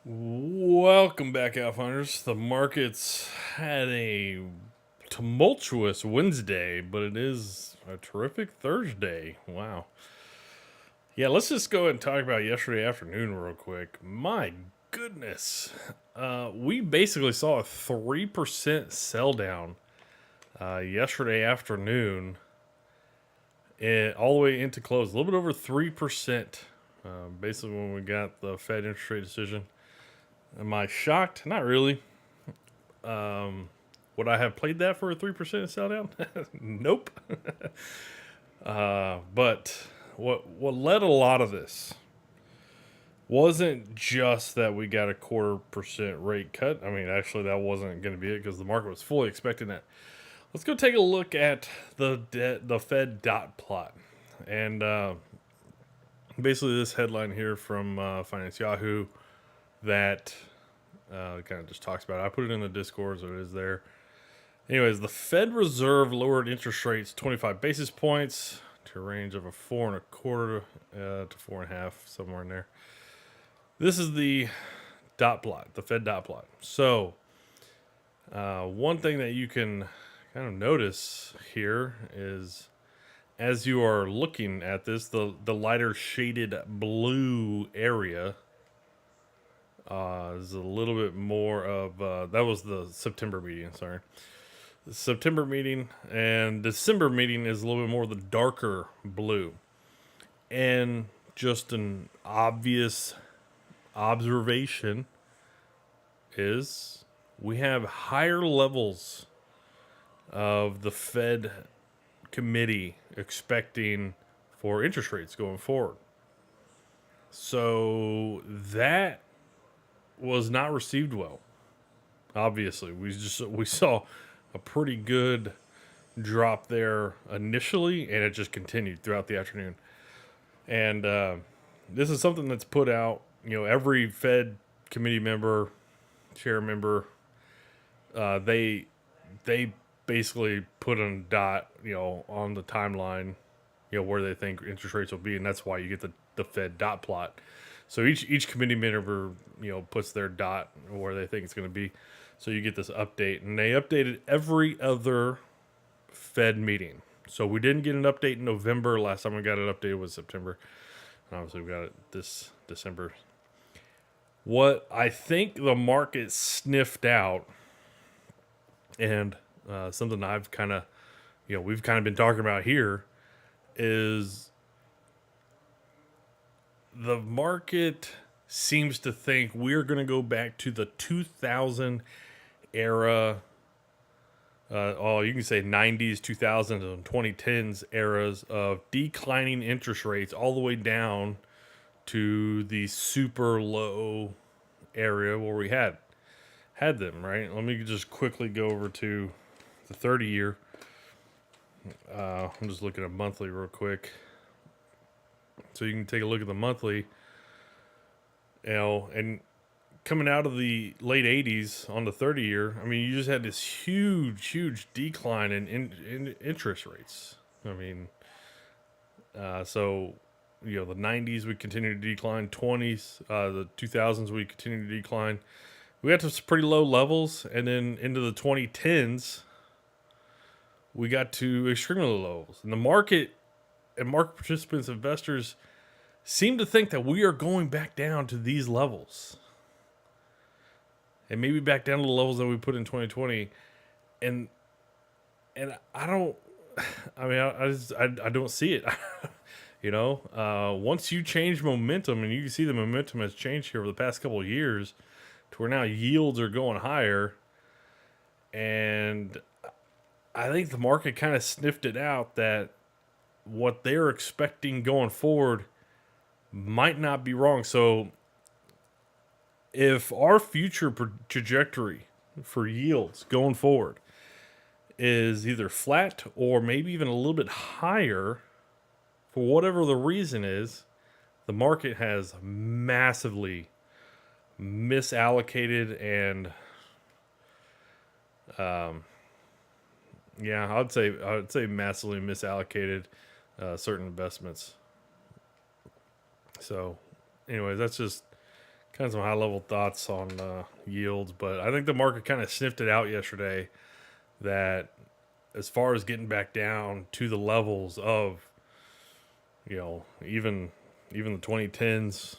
Welcome back, Outfinders. The markets had a tumultuous Wednesday, but it is a terrific Thursday. Wow. Yeah, let's just go ahead and talk about yesterday afternoon real quick. My goodness. We basically saw a 3% sell down yesterday afternoon and all the way into close. A little bit over 3%. Basically, when we got the Fed interest rate decision. Am I shocked? Not really. Would I have played that for a 3% sell down? Nope. But what led a lot of this wasn't just that we got a 0.25% rate cut. I mean, actually, that wasn't going to be it because the market was fully expecting that. Let's go take a look at the Fed dot plot, and basically this headline here from Finance Yahoo that kind of just talks about it. I put it in the Discord, so it is there. Anyways, the Fed Reserve lowered interest rates 25 basis points to a range of a 4.25 to 4.5, somewhere in there. This is the dot plot, the Fed dot plot. So, one thing that you can kind of notice here is as you are looking at this, the lighter shaded blue area is a little bit more of that was the September meeting. Sorry, the September meeting and December meeting is a little bit more of the darker blue, and just an obvious observation is we have higher levels of the Fed committee expecting for interest rates going forward. So that was not received well. Obviously, we saw a pretty good drop there initially, and it just continued throughout the afternoon. And this is something that's put out. Every Fed committee member, chair member, they basically put a dot, on the timeline, where they think interest rates will be, and that's why you get the Fed dot plot. So each committee member, puts their dot where they think it's going to be. So you get this update, and they updated every other Fed meeting. So we didn't get an update in November. Last time we got an update was September. And obviously we got it this December. What I think the market sniffed out, and something I've kind of, we've kind of been talking about here, is the market seems to think we're going to go back to the 2000 era. You can say 90s, 2000s, and 2010s eras of declining interest rates all the way down to the super low area where we had them, right? Let me just quickly go over to the 30 year. I'm just looking at monthly real quick. So you can take a look at the monthly, and coming out of the late 80s on the 30 year, I mean, you just had this huge decline in interest rates. I mean, so, the 90s we continued to decline, 20s, the 2000s we continued to decline. We got to some pretty low levels, and then into the 2010s, we got to extremely low levels. And the market and market participants, investors, seem to think that we are going back down to these levels. And maybe back down to the levels that we put in 2020. And I don't, I mean, I don't see it. Once you change momentum, and you can see the momentum has changed here over the past couple of years to where now yields are going higher. And I think the market kind of sniffed it out that what they're expecting going forward might not be wrong. So if our future trajectory for yields going forward is either flat or maybe even a little bit higher, for whatever the reason is, the market has massively misallocated and I would say massively misallocated certain investments. So anyways, that's just kind of some high level thoughts on yields, but I think the market kind of sniffed it out yesterday that as far as getting back down to the levels of, even the 2010s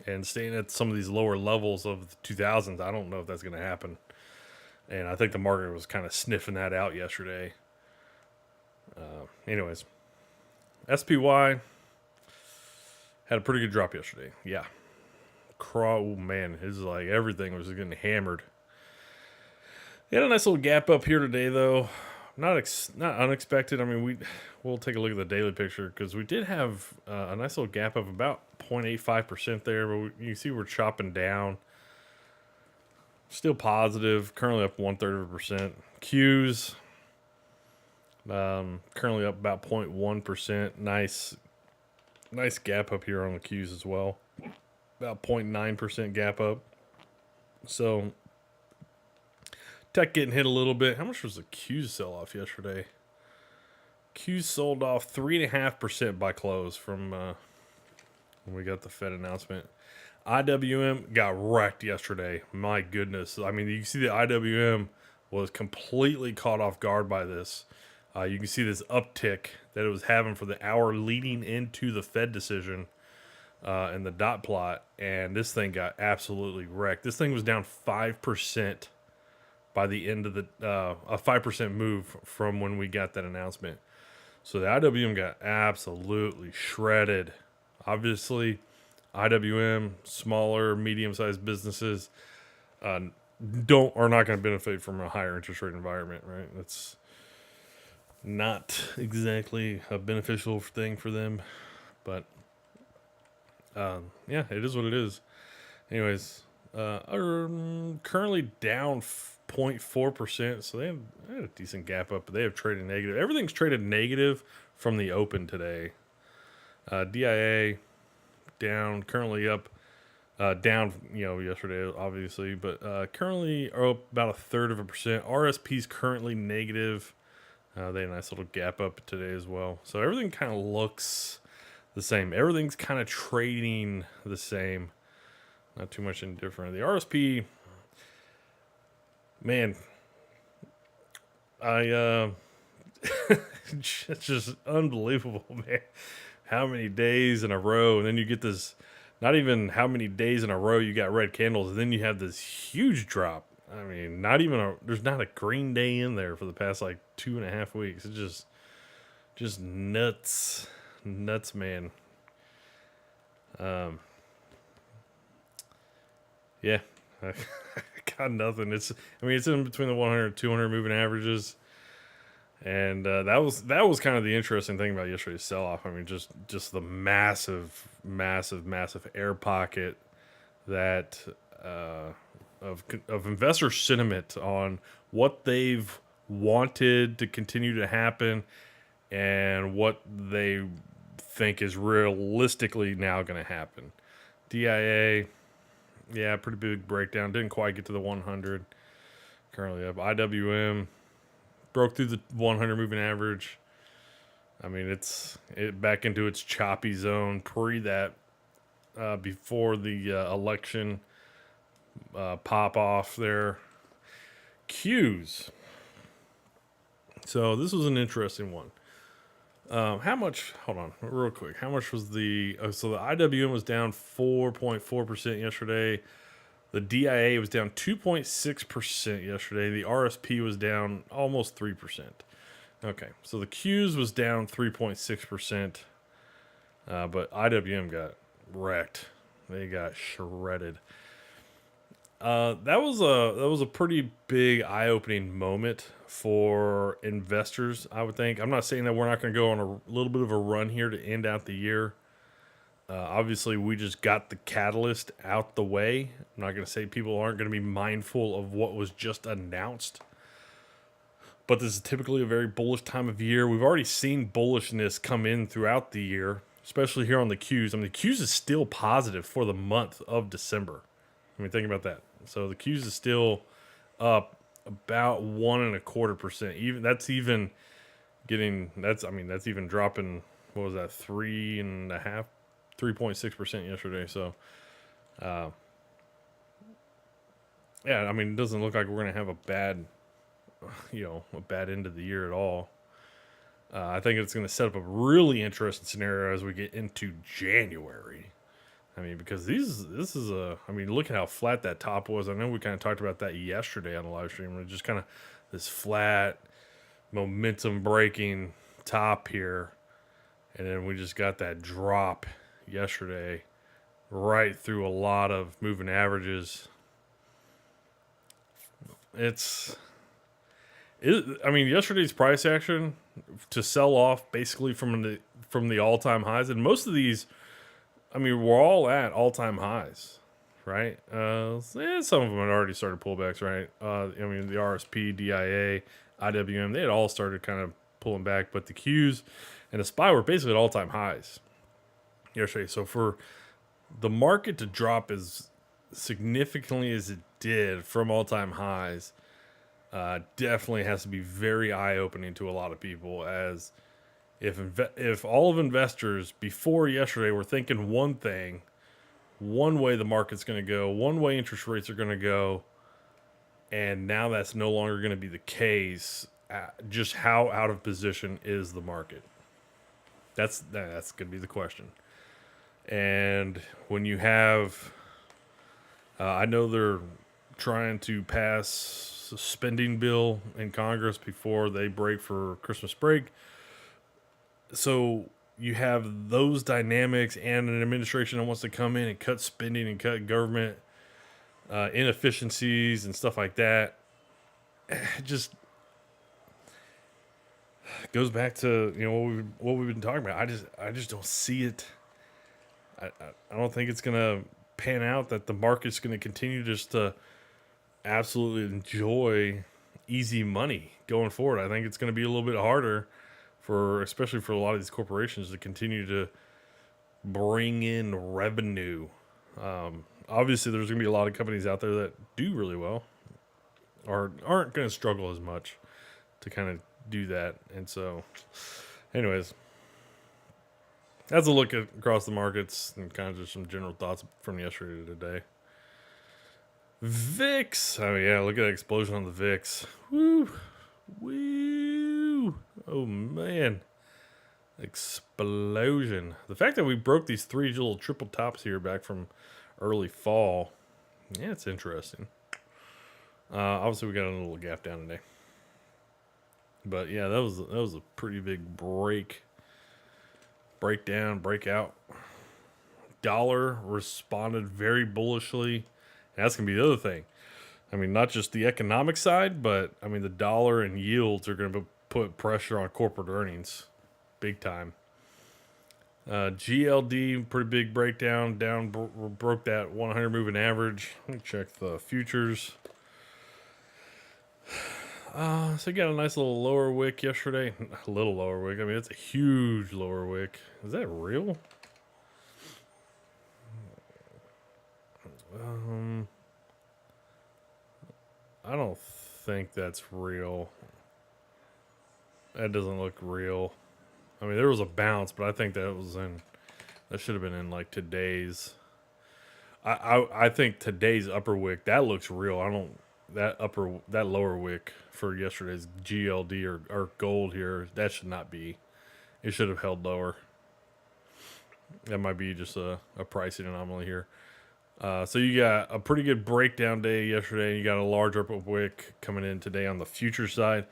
and staying at some of these lower levels of the 2000s, I don't know if that's going to happen. And I think the market was kind of sniffing that out yesterday. Anyways, SPY had a pretty good drop yesterday. Yeah. Oh man, it's like everything was getting hammered. He had a nice little gap up here today, though. Not unexpected. I mean, we'll take a look at the daily picture because we did have a nice little gap of about 0.85% there, but you see we're chopping down. Still positive. Currently up 1/3%. Qs currently up about 0.1%. Nice gap up here on the Qs as well. About 0.9% gap up. So tech getting hit a little bit. How much was the Qs sell off yesterday? Qs sold off 3.5% by close from when we got the Fed announcement. IWM got wrecked yesterday. My goodness. I mean, you can see the IWM was completely caught off guard by this. You can see this uptick that it was having for the hour leading into the Fed decision and the dot plot. And this thing got absolutely wrecked. This thing was down 5% by the end of a 5% move from when we got that announcement. So the IWM got absolutely shredded. Obviously, IWM, smaller, medium-sized businesses are not going to benefit from a higher interest rate environment, right? That's not exactly a beneficial thing for them, but yeah, it is what it is. Anyways, are currently down 0.4%, so they had a decent gap up, but they have traded negative. Everything's traded negative from the open today. DIA down, currently up, down, yesterday, obviously, but currently are up about 1/3%. RSP's currently negative. They had a nice little gap up today as well. So everything kind of looks the same. Everything's kind of trading the same. Not too much indifferent. The RSP, man, it's just unbelievable, man. How many days in a row, and then you get this, not even how many days in a row you got red candles, and then you have this huge drop. I mean, there's not a green day in there for the past like 2.5 weeks. It's just nuts, man. Yeah, I got nothing. It's in between the 100 200 moving averages. And that was kind of the interesting thing about yesterday's sell-off. I mean, just the massive air pocket that of investor sentiment on what they've wanted to continue to happen and what they think is realistically now going to happen. DIA, yeah, pretty big breakdown. Didn't quite get to the 100. Currently up. IWM broke through the 100 moving average. I mean, it's back into its choppy zone pre that before the election pop off there. Qs. So this was an interesting one. How much? Hold on, real quick. How much was the? So the IWM was down 4.4% yesterday. The DIA was down 2.6% yesterday. The RSP was down almost 3%. Okay, so the Qs was down 3.6%, but IWM got wrecked. They got shredded. That was a pretty big eye-opening moment for investors, I would think. I'm not saying that we're not going to go on a little bit of a run here to end out the year. Obviously, we just got the catalyst out the way. I'm not going to say people aren't going to be mindful of what was just announced. But this is typically a very bullish time of year. We've already seen bullishness come in throughout the year, especially here on the Qs. I mean, the Qs is still positive for the month of December. I mean, think about that. So the Qs is still up about 1.25%. That's even dropping. What was that? 3.6% yesterday. So Uh, yeah, I mean, it doesn't look like we're going to have a bad, a bad end of the year at all. I think it's going to set up a really interesting scenario as we get into January. I mean, because this is I mean, look at how flat that top was. I know we kind of talked about that yesterday on the live stream. It just kind of this flat, momentum breaking top here. And then we just got that drop yesterday right through a lot of moving averages. I mean, yesterday's price action to sell off basically from the all time highs, and most of these, I mean, we're all at all time highs, right? Some of them had already started pullbacks, right? I mean, the RSP, DIA, IWM, they had all started kind of pulling back, but the Qs and the SPY were basically at all time highs yesterday. So for the market to drop as significantly as it did from all time highs, definitely has to be very eye opening to a lot of people. As if all of investors before yesterday were thinking one thing, one way the market's going to go, one way interest rates are going to go, and now that's no longer going to be the case. Just how out of position is the market? That's going to be the question. And when you have, I know they're trying to pass a spending bill in Congress before they break for Christmas break. So you have those dynamics and an administration that wants to come in and cut spending and cut government inefficiencies and stuff like that. It just goes back to what we've been talking about. I just don't see it. I don't think it's gonna pan out that the market's gonna continue just to absolutely enjoy easy money going forward. I think it's gonna be a little bit harder especially for a lot of these corporations to continue to bring in revenue. Obviously, there's going to be a lot of companies out there that do really well or aren't going to struggle as much to kind of do that. And so, anyways, that's a look across the markets and kind of just some general thoughts from yesterday to today. VIX. Oh, yeah, look at that explosion on the VIX. Woo. Woo. Oh, man. Explosion. The fact that we broke these three little triple tops here back from early fall, yeah, it's interesting. Obviously, we got a little gap down today. But, yeah, that was a pretty big breakdown, breakout. Dollar responded very bullishly. And that's going to be the other thing. I mean, not just the economic side, but, I mean, the dollar and yields are going to put pressure on corporate earnings big time. GLD, pretty big breakdown. Broke that 100 moving average. Let me check the futures. So you got a nice little lower wick yesterday. A little lower wick. I mean, it's a huge lower wick. Is that real? I don't think that's real. That doesn't look real. I mean, there was a bounce, but I think that should have been in like today's. I think today's upper wick that looks real. That lower wick for yesterday's GLD or gold here, that should not be. It should have held lower. That might be just a pricing anomaly here. So you got a pretty good breakdown day yesterday. You got a large upper wick coming in today on the future side.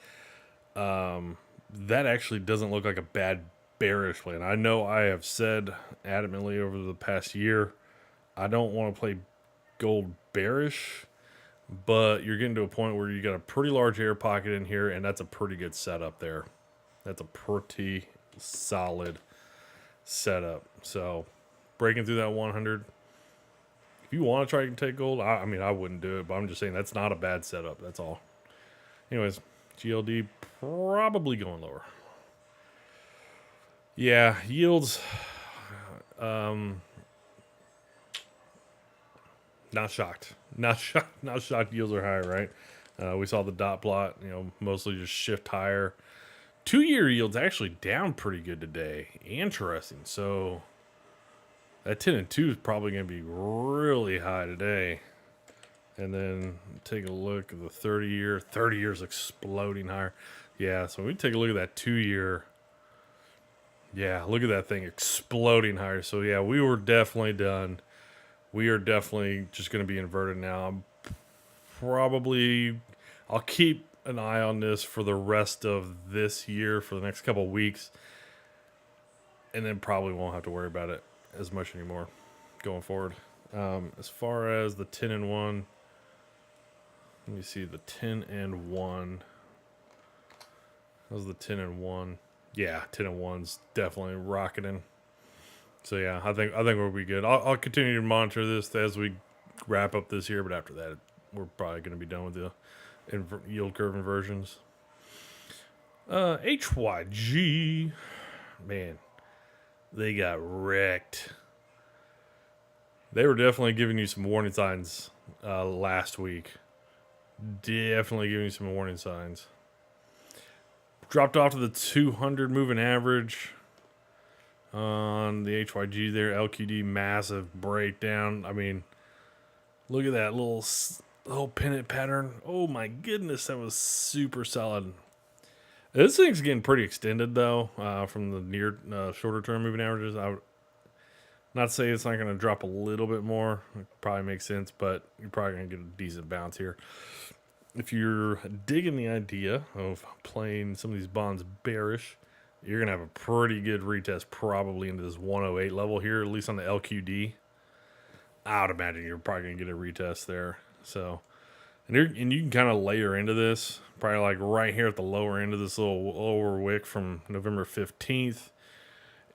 That actually doesn't look like a bad bearish plan. I know I have said adamantly over the past year, I don't want to play gold bearish, but you're getting to a point where you got a pretty large air pocket in here, and that's a pretty good setup there. That's a pretty solid setup. So breaking through that 100. If you want to try and take gold, I mean, I wouldn't do it, but I'm just saying that's not a bad setup. That's all. Anyways, GLD probably going lower. Yeah, yields. Not shocked. Not shocked. Yields are higher, right? We saw the dot plot. Mostly just shift higher. 2-year yields actually down pretty good today. Interesting. So That 10 and 2 is probably going to be really high today. And then take a look at the 30 year. 30 years exploding higher. Yeah, so we take a look at that 2 year. Yeah, look at that thing exploding higher. So yeah, we were definitely done. We are definitely just going to be inverted now. I'll keep an eye on this for the rest of this year, for the next couple of weeks, and then probably won't have to worry about it as much anymore going forward. As far as the 10 and 1, let me see the 10 and 1. That was the 10 and 1. Yeah, 10 and 1's definitely rocketing. So yeah, I think we'll be good. I'll continue to monitor this as we wrap up this year, but after that, we're probably going to be done with the yield curve inversions. HYG, man, they got wrecked. They were definitely giving you some warning signs last week. Definitely giving you some warning signs. Dropped off to the 200 moving average on the HYG there. LQD, massive breakdown. I mean, look at that little pennant pattern. Oh my goodness, that was super solid. This thing's getting pretty extended though, from the shorter term moving averages. I would not say it's not going to drop a little bit more. It probably makes sense, but you're probably going to get a decent bounce here. If you're digging the idea of playing some of these bonds bearish, you're going to have a pretty good retest probably into this 108 level here, at least on the LQD. I would imagine you're probably going to get a retest there. So, and you can kind of layer into this, probably like right here at the lower end of this little lower wick from November 15th.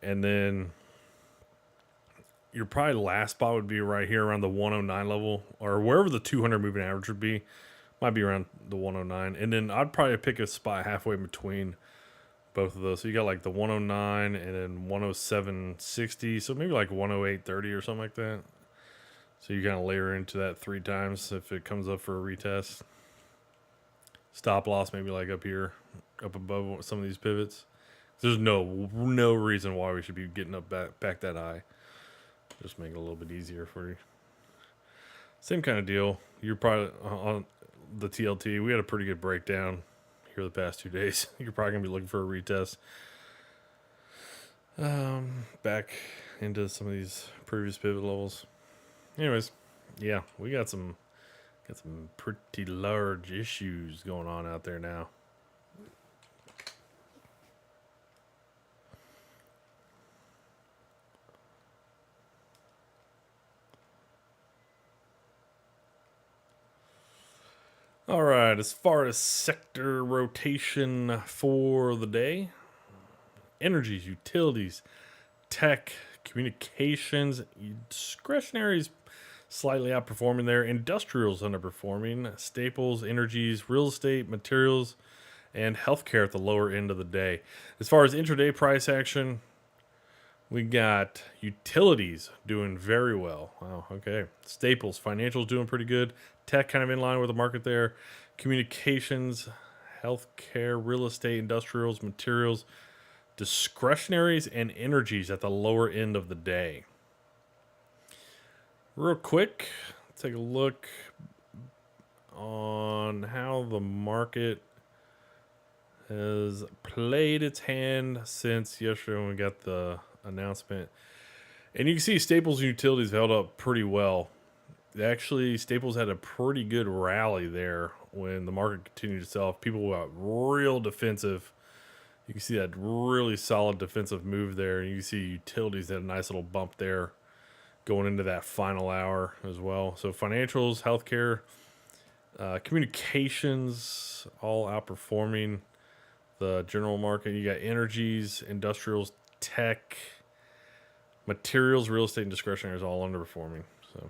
And then your probably last spot would be right here around the 109 level, or wherever the 200 moving average would be. Might be around the 109. And then I'd probably pick a spot halfway between both of those. So you got like the 109 and then 107.60. So maybe like 108.30 or something like that. So you kind of layer into that 3 times if it comes up for a retest. Stop loss maybe like up here, up above some of these pivots. There's no reason why we should be getting up back that high. Just make it a little bit easier for you. Same kind of deal. You're probably on the TLT. We had a pretty good breakdown here the past 2 days. You're probably going to be looking for a retest. Back into some of these previous pivot levels. Anyways, yeah, we got some pretty large issues going on out there now. All right, as far as sector rotation for the day, energies, utilities, tech, communications, discretionaries slightly outperforming there. Industrials underperforming. Staples, energies, real estate, materials, and healthcare at the lower end of the day. As far as intraday price action, we got utilities doing very well. Wow, okay. Staples, financials doing pretty good. Tech kind of in line with the market there. Communications, healthcare, real estate, industrials, materials, discretionaries, and energies at the lower end of the day. Real quick, take a look on how the market has played its hand since yesterday when we got the announcement. And you can see Staples and utilities held up pretty well. Actually, Staples had a pretty good rally there when the market continued to sell. People got real defensive. You can see that really solid defensive move there. And you can see utilities had a nice little bump there going into that final hour as well. So financials, healthcare, communications, all outperforming the general market. You got energies, industrials, tech, materials, real estate, and discretionary is all underperforming. So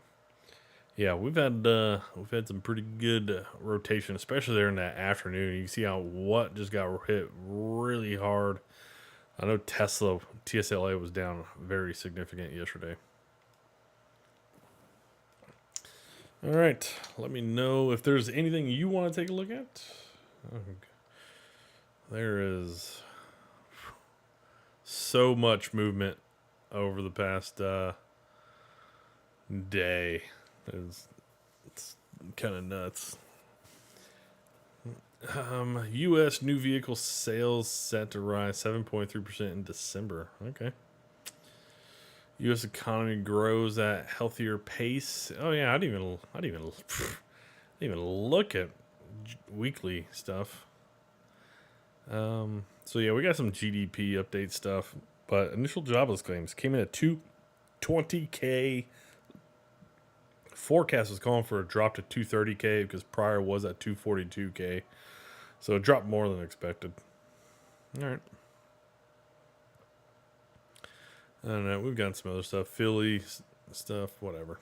yeah, we've had some pretty good rotation, especially there in that afternoon. You can see how what just got hit really hard. I know TSLA was down very significant yesterday. All right, let me know if there's anything you want to take a look at. There is so much movement over the past day. It's kind of nuts. U.S. new vehicle sales set to rise 7.3% in December. Okay. U.S. economy grows at healthier pace. Oh yeah, I didn't even look at weekly stuff. So yeah, we got some GDP update stuff, but initial jobless claims came in at 220K. Forecast was calling for a drop to 230K because prior was at 242K. So it dropped more than expected. All right. I don't know. We've got some other stuff. Philly stuff. Whatever.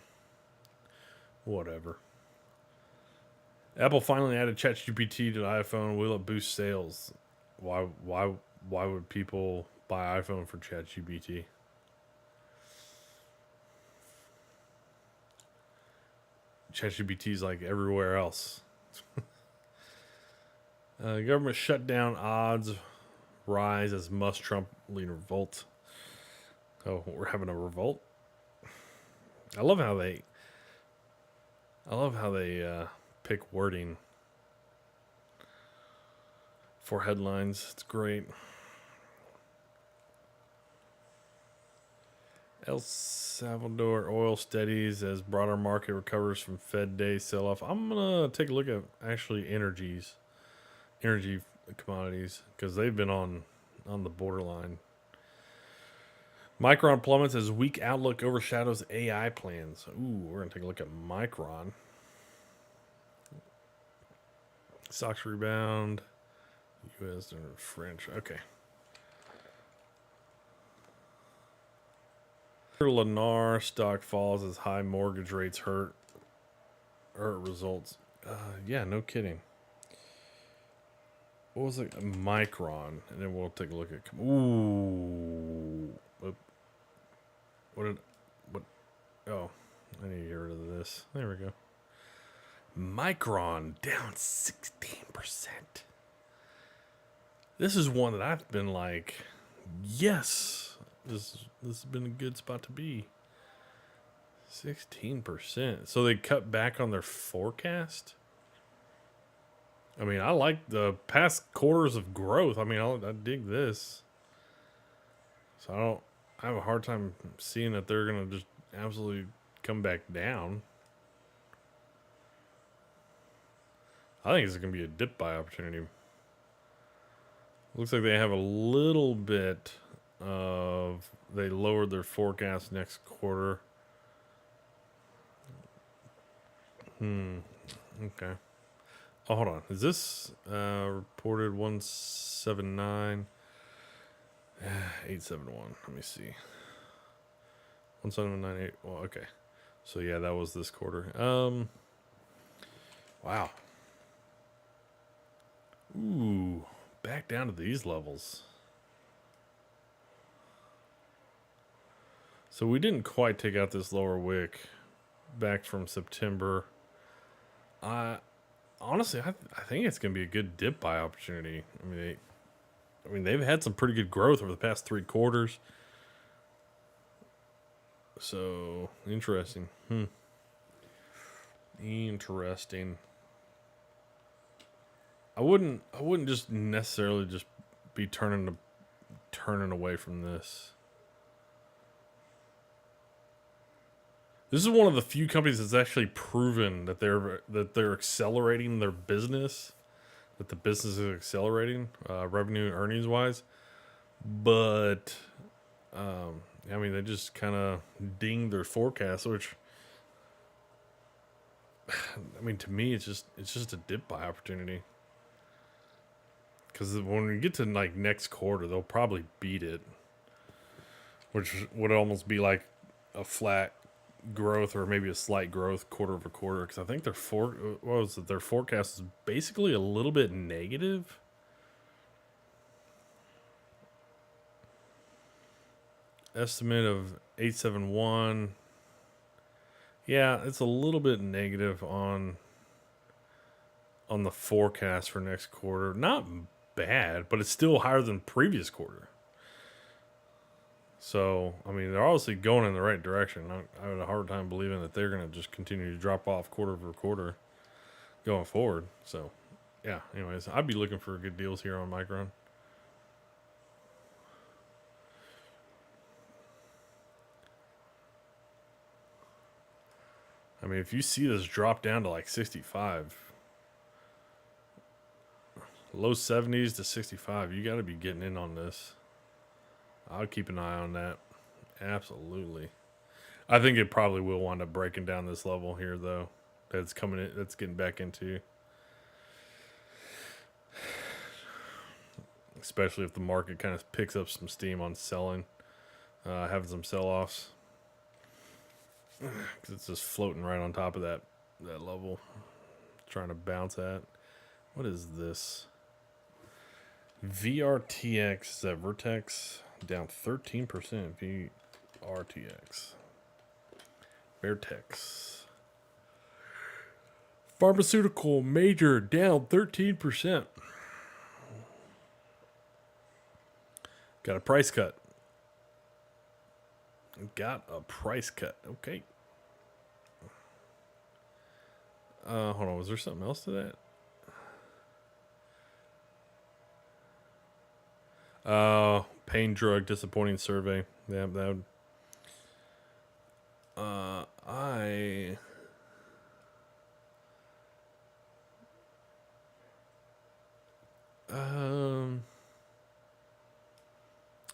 Apple finally added ChatGPT to the iPhone. Will it boost sales? Why would people buy iPhone for ChatGPT? ChatGPT's like everywhere else. Government shutdown odds rise as must Trump lead revolt. Oh, we're having a revolt. I love how they pick wording for headlines. It's great. El Salvador oil steadies as broader market recovers from Fed day sell-off. I'm gonna take a look at actually energy commodities because they've been on the borderline. Micron plummets as weak outlook overshadows AI plans. Ooh, we're gonna take a look at Micron. Stocks rebound. U.S. and French. Okay. Lennar stock falls as high mortgage rates hurt results. Yeah, no kidding. What was it? Micron, and then we'll take a look at. Ooh, what? Oh, I need to get rid of this. There we go. Micron down 16%. This is one that I've been like, yes, this has been a good spot to be. 16%. So they cut back on their forecast. I mean, I like the past quarters of growth. I mean, I dig this. So I have a hard time seeing that they're gonna just absolutely come back down. I think it's gonna be a dip buy opportunity. Looks like they have a little bit of they lowered their forecast next quarter. Okay. Oh, hold on. Is this reported 179 871? Let me see. 1798. Well, okay. So yeah, that was this quarter. Wow. Ooh, back down to these levels. So we didn't quite take out this lower wick back from September. Honestly, I think it's going to be a good dip buy opportunity. I mean, they've had some pretty good growth over the past 3 quarters. So interesting. Interesting. I wouldn't just necessarily just be turning away from this. This is one of the few companies that's actually proven that they're accelerating their business, that the business is accelerating revenue and earnings wise. But I mean, they just kind of dinged their forecast, which I mean, to me, it's just a dip buy opportunity. Because when we get to like next quarter, they'll probably beat it, which would almost be like a flat growth or maybe a slight growth quarter over quarter. Because I think their forecast is basically a little bit negative. Estimate of 871. Yeah, it's a little bit negative on the forecast for next quarter. Not bad, but it's still higher than previous quarter. So, I mean, they're obviously going in the right direction. I had a hard time believing that they're going to just continue to drop off quarter over quarter going forward. So, yeah, anyways, I'd be looking for good deals here on Micron. I mean, if you see this drop down to like 65, low 70s to 65, you got to be getting in on this. I'll keep an eye on that. Absolutely. I think it probably will wind up breaking down this level here, though. That's coming in, that's getting back into. Especially if the market kind of picks up some steam on selling, having some sell-offs. Because it's just floating right on top of that level. Trying to bounce at. What is this? VRTX, is that Vertex? Down 13%. VRTX. Vertex. Pharmaceutical major down 13%. Got a price cut. Got a price cut. Okay. Hold on. Was there something else to that? Pain drug, disappointing survey. Yeah, that would.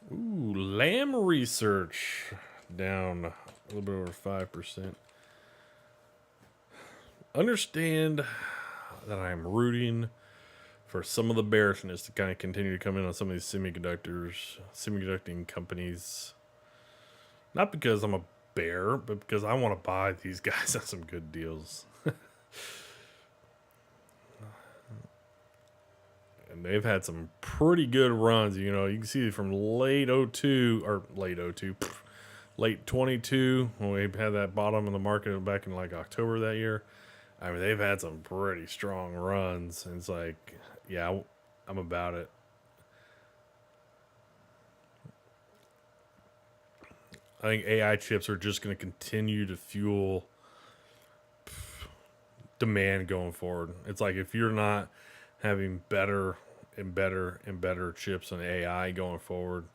Lamb Research down a little bit over 5%. Understand that I am rooting for some of the bearishness to kind of continue to come in on some of these semiconducting companies. Not because I'm a bear, but because I want to buy these guys on some good deals. And they've had some pretty good runs. You know, you can see from late 22, when we had that bottom in the market back in like October that year. I mean, they've had some pretty strong runs. And it's like, yeah, I'm about it. I think AI chips are just going to continue to fuel demand going forward. It's like if you're not having better and better and better chips and AI going forward,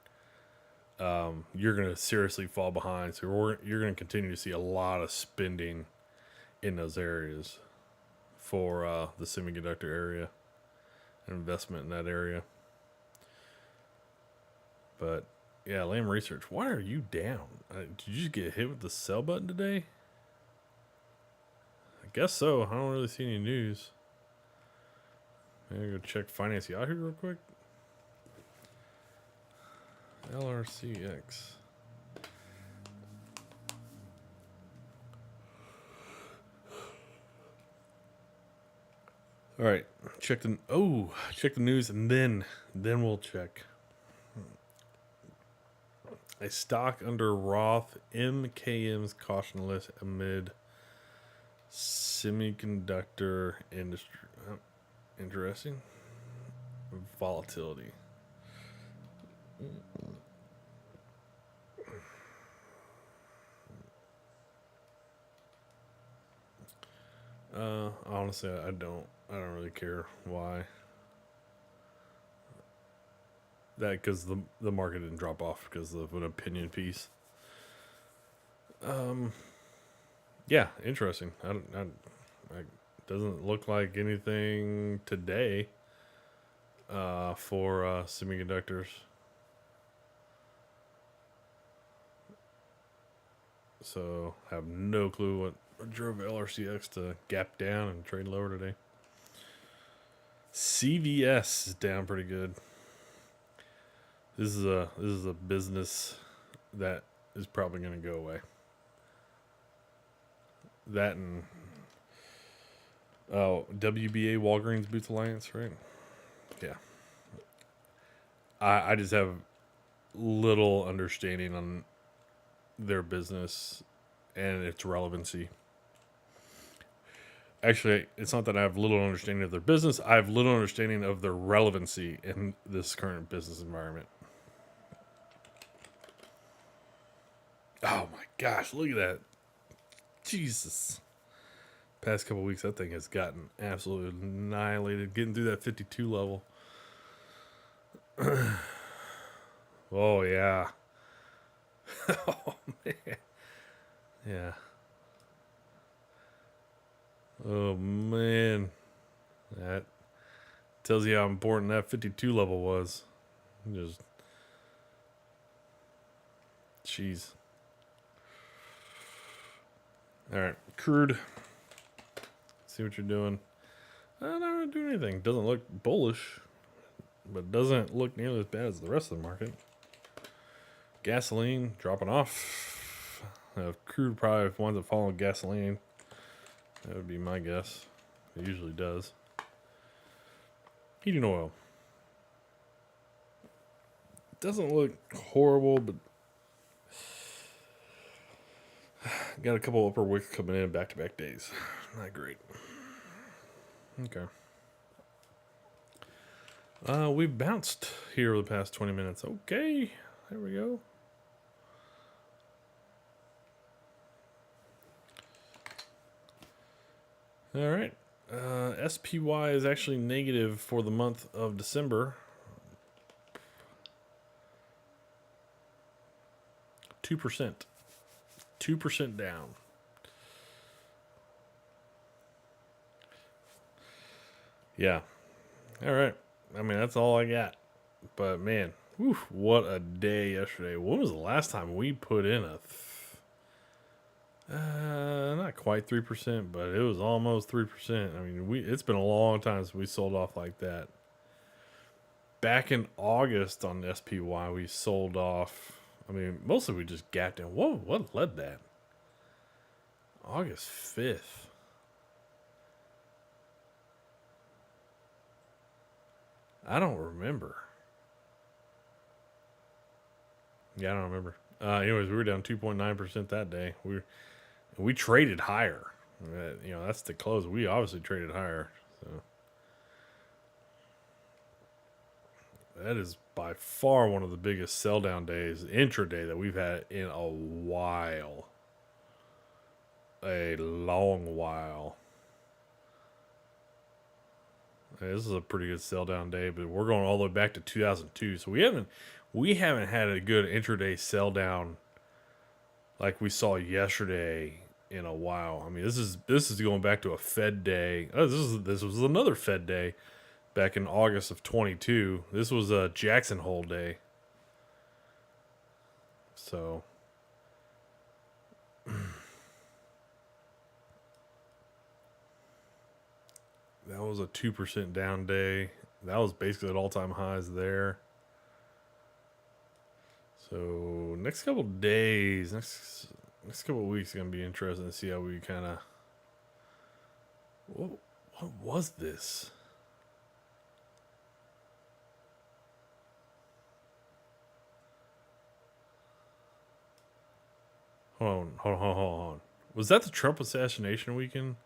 you're going to seriously fall behind. So you're going to continue to see a lot of spending in those areas for the semiconductor area, investment in that area. But yeah, Lamb Research, why are you down? Did you just get hit with the sell button today? I guess so. I don't really see any news. I'm going to go check Finance Yahoo real quick. LRCX. All right, check the news and then we'll check. A stock under Roth MKM's caution list amid semiconductor industry. Interesting. Volatility. Honestly, I don't really care why. That because the market didn't drop off because of an opinion piece. Yeah, interesting. I doesn't look like anything today for semiconductors. So have no clue what drove LRCX to gap down and trade lower today. CVS is down pretty good. This is a business that is probably going to go away. That and WBA Walgreens Boots Alliance, right? Yeah. I just have little understanding on their business and its relevancy. Actually, it's not that I have little understanding of their business. I have little understanding of their relevancy in this current business environment. gosh, look at that. Jesus. Past couple weeks, that thing has gotten absolutely annihilated. Getting through that 52 level. Oh, yeah. Oh, man. Yeah. Oh, man. That tells you how important that 52 level was. Just, jeez. All right, crude. See what you're doing. Not really doing anything. Doesn't look bullish, but doesn't look nearly as bad as the rest of the market. Gasoline dropping off. Crude probably winds up following gasoline. That would be my guess. It usually does. Heating oil. Doesn't look horrible, but got a couple upper wicks coming in back-to-back days. Not great. Okay. We've bounced here over the past 20 minutes. Okay. There we go. All right. SPY is actually negative for the month of December. 2%. 2% down. Yeah. All right. I mean, that's all I got. But, man, whew, what a day yesterday. When was the last time we put in a... not quite 3%, but it was almost 3%. I mean, it's been a long time since we sold off like that. Back in August on the SPY, we sold off... I mean, mostly we just gapped in. Whoa, what led that? August 5th. I don't remember. Yeah, I don't remember. Anyways, we were down 2.9% that day. We traded higher. That's the close. We obviously traded higher. So that is by far one of the biggest sell down days, intraday, that we've had in a while. A long while. This is a pretty good sell down day, but we're going all the way back to 2002. So we haven't had a good intraday sell down like we saw yesterday in a while. I mean, this is going back to a Fed day. This was another Fed day back in August of 22. This was a Jackson Hole day. So that was a 2% down day. That was basically at all-time highs there. So next couple days, next couple weeks, are gonna be interesting to see how we kind of. What was this? Hold on. Was that the Trump assassination weekend?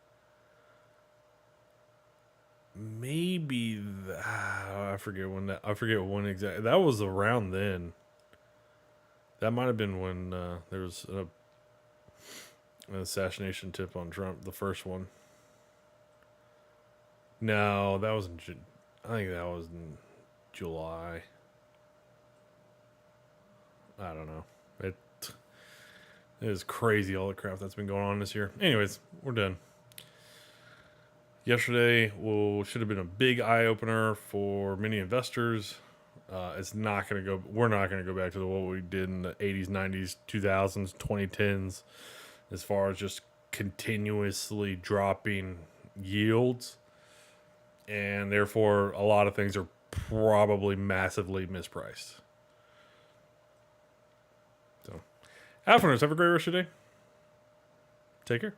Maybe I forget when exactly. That was around then. That might have been when there was an assassination tip on Trump, the first one. No, that was I think that was in July. I don't know. It is crazy, all the crap that's been going on this year. Anyways, we're done. Yesterday should have been a big eye opener for many investors. It's not going to go. We're not going to go back to what we did in the 80s, 90s, 2000s, 2010s, as far as just continuously dropping yields, and therefore a lot of things are probably massively mispriced. So, Alphaners, have a great rest of your day. Take care.